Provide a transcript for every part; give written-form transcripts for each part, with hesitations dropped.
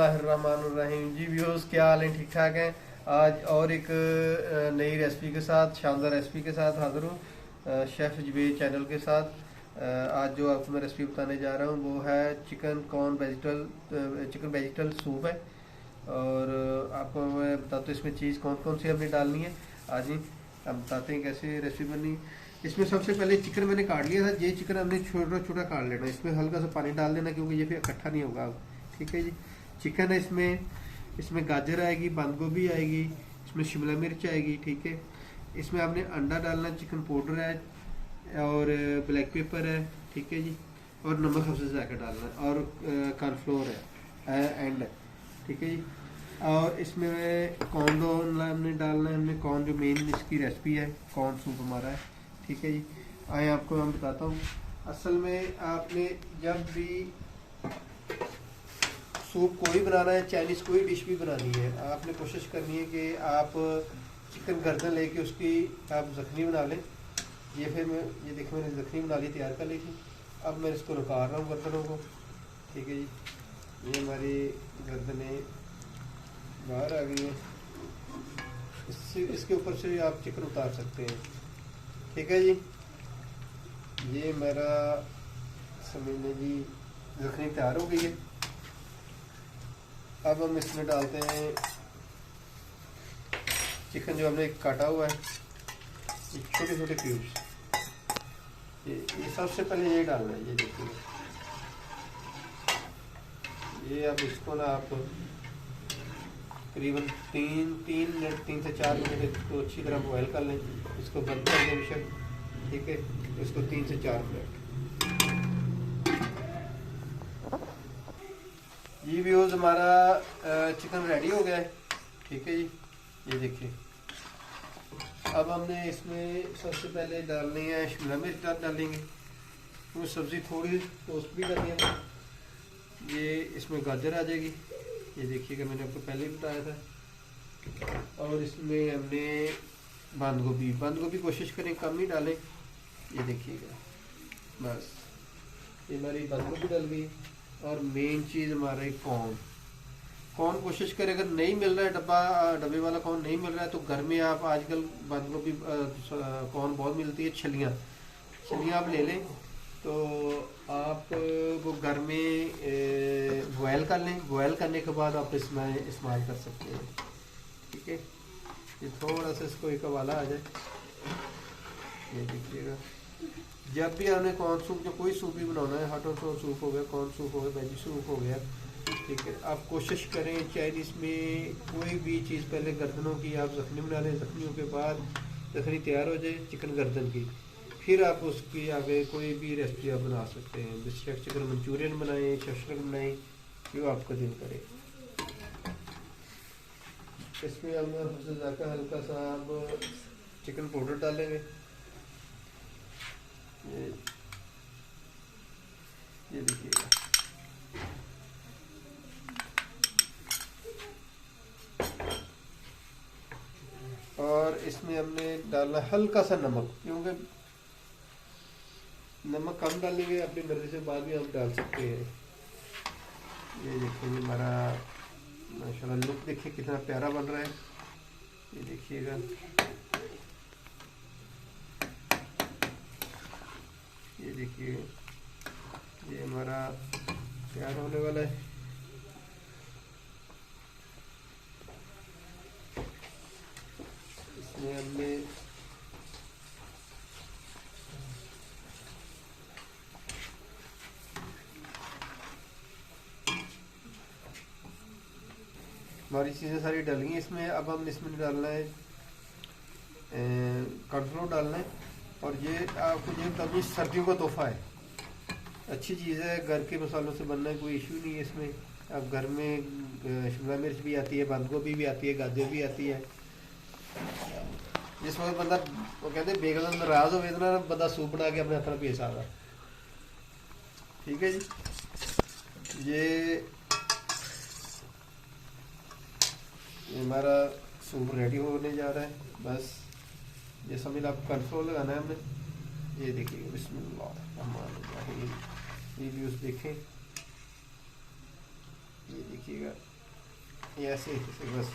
बिस्मिल्लाहिर्रहमानिर्रहीम। जी व्यूअर्स, क्या हाल है? ठीक ठाक हैं। आज और एक नई रेसिपी के साथ, शानदार रेसिपी के साथ हाज़िर हूँ, शेफ़ जुबेर चैनल के साथ। आज जो आपको मैं रेसिपी बताने जा रहा हूँ वो है चिकन वेजिटल सूप है। और आपको मैं बताता हूँ इसमें चीज़ कौन कौन सी हमने डालनी है। आज ही हम बताते हैं कैसे रेसिपी बनी। इसमें सबसे पहले चिकन मैंने काट लिया था। ये चिकन हमने छोटा छोटा काट लेना, इसमें हल्का सा पानी डाल देना क्योंकि ये फिर इकट्ठा नहीं होगा। ठीक है जी। चिकन है, इसमें इसमें गाजर आएगी, बंद गोभी आएगी, इसमें शिमला मिर्च आएगी। ठीक है। इसमें आपने अंडा डालना, चिकन पाउडर है और ब्लैक पेपर है। ठीक है जी। और नमक सबसे ज़्यादा डालना है और कॉर्नफ्लोर है एंड। ठीक है जी। और इसमें कॉर्न हमने डालना है, हमने कॉर्न जो मेन इसकी रेसिपी है, कॉर्न सूप हमारा है। ठीक है जी। आए आपको मैं बताता हूँ। असल में आपने जब भी सूप कोई बनाना है, चाइनीज़ कोई डिश भी बनानी है, आपने कोशिश करनी है कि आप चिकन गर्दन लेके उसकी आप जख्मी बना लें। ये फिर मैं ये देखिए मैंने जख्मी बना ली, तैयार कर ली थी। अब मैं इसको निकाल रहा हूँ गर्दनों को। ठीक है जी। ये हमारी गर्दनें बाहर आ गई हैं। इसके ऊपर से आप चिकन उतार सकते हैं। ठीक है जी। ये मेरा समझने जी जख्मी तैयार हो गई है। अब हम इसमें डालते हैं चिकन जो हमने काटा हुआ है, ये छोटे छोटे क्यूब्स। ये सबसे पहले ये डालना है। ये देखिए, ये अब इसको ना आप करीबन तीन मिनट 3 से 4 मिनट इसको अच्छी तरह बॉयल कर लें। इसको बंद कर दें बेशक। ठीक है। इसको 3 से 4 मिनट। ये व्यूज़ हमारा चिकन रेडी हो गया है। ठीक है जी। ये देखिए, अब हमने इसमें सबसे पहले डालनी है शिमला मिर्च डालेंगे। वो सब्ज़ी थोड़ी टोस्ट भी करनी है। ये इसमें गाजर आ जाएगी। ये देखिएगा, मैंने आपको पहले ही बताया था। और इसमें हमने बंद गोभी कोशिश करें कम ही डालें। ये देखिएगा, बस ये हमारी बंद गोभी डल गई। और मेन चीज़ हमारा कॉर्न कोशिश करें, अगर नहीं मिल रहा है डब्बे वाला कॉर्न नहीं मिल रहा है तो घर में आप आजकल बंद गोभी कॉर्न बहुत मिलती है, छलियाँ आप ले लें। तो आप वो घर में बॉयल कर लें। बॉयल करने के बाद आप इसमें इस्तेमाल कर सकते हैं। ठीक है। ये थोड़ा सा इसको एक उबाला आ जाए। ये देखिएगा, जब भी आपने कॉर्न सूप, जो कोई सूप भी बनाना है, हॉट और सूप हो गया, कॉर्न सूप हो गया, वेजी सूप हो गया, ठीक है, आप कोशिश करें चाइनीज़ में कोई भी चीज़ पहले गर्दनों की आप जख्मी बना लें। जख्मियों के बाद जखनी तैयार हो जाए चिकन गर्दन की, फिर आप उसकी आगे कोई भी रेसिपी आप बना सकते हैं। जैसे चिकन मंचूरियन बनाएं, शशरक बनाएं, जो आपका दिल करे। इसमें हम हल्का सा आप चिकन पाउडर डालेंगे। ये देखिएगा, और इसमें हमने डालना हल्का सा नमक, क्योंकि नमक कम डालेंगे अपनी मर्जी से, बाद में हम डाल सकते हैं। ये देखिए, हमारा माशाल्लाह लुक देखिए कितना प्यारा बन रहा है। ये देखिएगा, ये देखिए, ये हमारा तैयार होने वाला है। इसमें हमने हमारी चीज़ें सारी डल गई इसमें। अब हम इसमें डालना है कॉर्नफ्लोर डालना है। और ये आपको ये बता दूँ, सर्दियों का तोहफा है, अच्छी चीज़ है। घर के मसालों से बनना है, कोई इशू नहीं है इसमें। अब घर में शिमला मिर्च भी आती है, बंद गोभी भी आती है, गाजर भी आती है। जिस वक्त बंदा वो कहते बेगम नाराज हो इतना बंदा सूप बना के अपने हाथ पेश आगा। ठीक है जी। ये हमारा सूप रेडी होने जा रहा है। बस ये समझ आपको कंट्रोल लगाना है हमने। ये देखिए, बिस्मिल्लाह, ये व्यूज़ देखें। ये देखिए, देखिएगा, ये ऐसे बस।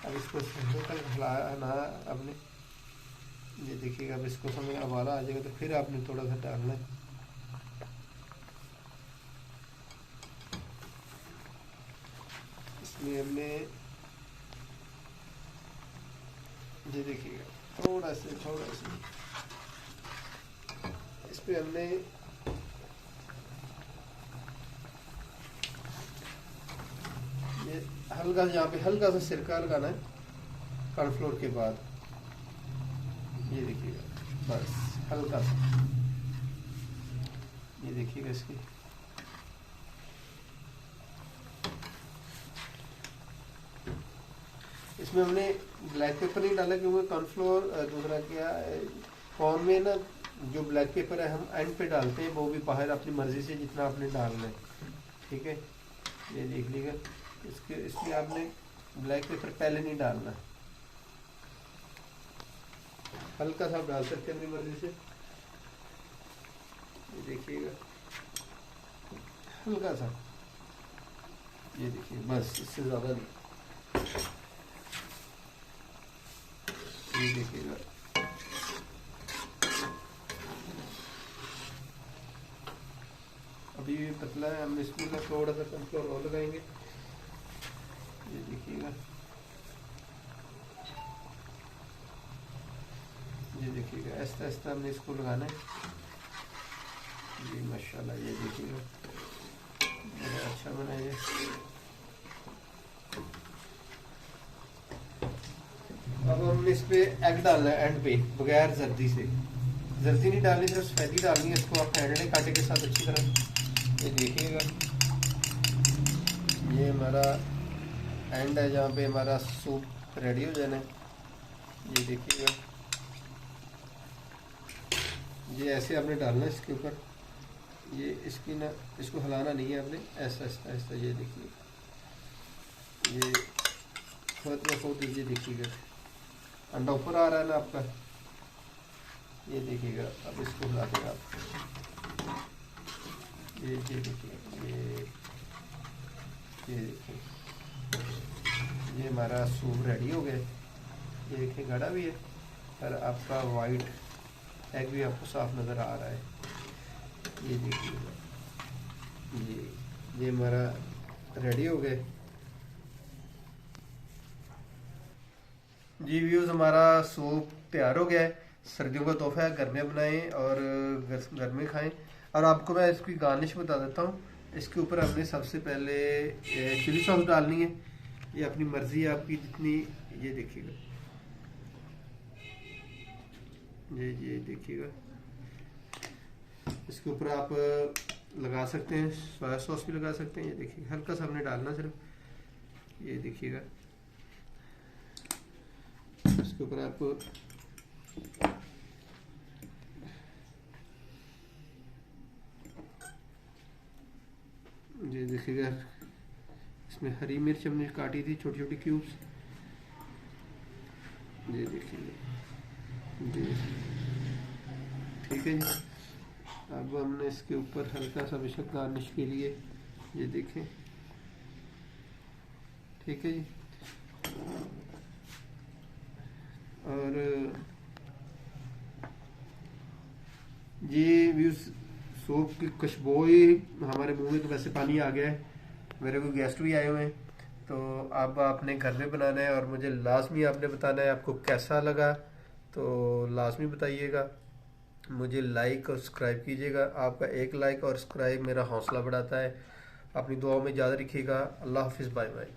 अब इसको ठंडे तक हिलाना आपने। ये देखिएगा, अब इसको समय उबाला आ जाएगा तो फिर आपने थोड़ा सा डालना है। इसमें हमने ये देखिएगा थोड़ा से इस पे हमने ये हल्का सा, यहाँ पे हल्का सा सिरका लगाना है कॉर्नफ्लोर के बाद। ये देखिएगा बस हल्का सा, ये देखिएगा इसकी। इसमें हमने ब्लैक पेपर नहीं डाला क्योंकि कॉर्नफ्लोर दूसरा क्या कॉर्न में ना जो ब्लैक पेपर है हम एंड पे डालते हैं, वो भी बाहर अपनी मर्जी से जितना आपने डालना है, ठीक है। ये देख लीजिएगा, इसमें आपने ब्लैक पेपर पहले नहीं डालना, हल्का सा डाल सकते हैं अपनी मर्जी से। ये देखिएगा हल्का सा, ये देखिए बस, इससे ज़्यादा नहीं। ये देखिएगा अभी ये पतला है, हम इसमें ना थोड़ा सा कॉर्नफ्लोर और लगाएंगे। ये देखिएगा, ये देखिएगा ऐसा ऐसा हमने इसको लगाना है। ये माशाल्लाह, ये देखिएगा बड़ा अच्छा बना है। अब हमने इस पे एग डालना है एंड पे, बगैर जर्दी से। जर्दी नहीं डालनी, सिर्फ सफेदी डालनी है। इसको आप फेंट लें कांटे के साथ अच्छी तरह। ये देखिएगा, ये हमारा एंड है जहाँ पे हमारा सूप रेडी हो जाना है। ये देखिएगा, ये ऐसे आपने डालना है इसके ऊपर। ये इसकी ना, इसको हिलाना नहीं है आपने, ऐसा ऐसा ऐसा। ये देखिए, ये खुद में खुद ये देखिएगा अंडा ऊपर आ रहा है ना आपका। ये देखिएगा, अब इसको हिला देगा आप। ये देखिए, ये देखिए, ये हमारा सूप रेडी हो गया। ये देखिए गाढ़ा भी है और आपका वाइट एग भी आपको साफ नज़र आ रहा है। ये देखिएगा, ये हमारा रेडी हो गए जी। व्यूज़, हमारा सूप तैयार हो गया है। सर्दियों का तोहफा है, घर में बनाएं और घर में खाएं। और आपको मैं इसकी गार्निश बता देता हूँ। इसके ऊपर हमने सबसे पहले चिली सॉस डालनी है। ये अपनी मर्ज़ी है आपकी जितनी। ये देखिएगा, ये देखिएगा, इसके ऊपर आप लगा सकते हैं, सोया सॉस भी लगा सकते हैं। ये देखिए हल्का सा हमने डालना सिर्फ। ये देखिएगा, इसके ऊपर आपको ये देखिएगा, इसमें हरी मिर्च हमने काटी थी छोटी छोटी क्यूब्स। ये देखिएगा जी, ठीक है जी। अब हमने इसके ऊपर हल्का सा बेशक गार्निश के लिए, ये देखें, ठीक है जी। और ये व्यूज़, सूप की खुशबू ही हमारे मुंह में तो वैसे पानी आ गया है। मेरे को गेस्ट भी आए हुए हैं, तो अब आपने घर में बनाना है और मुझे लाजमी आपने बताना है आपको कैसा लगा। तो लाजमी बताइएगा, मुझे लाइक और सब्सक्राइब कीजिएगा। आपका एक लाइक और सब्सक्राइब मेरा हौसला बढ़ाता है। अपनी दुआओं में याद रखिएगा। अल्लाह हाफिज़, बाय बाय।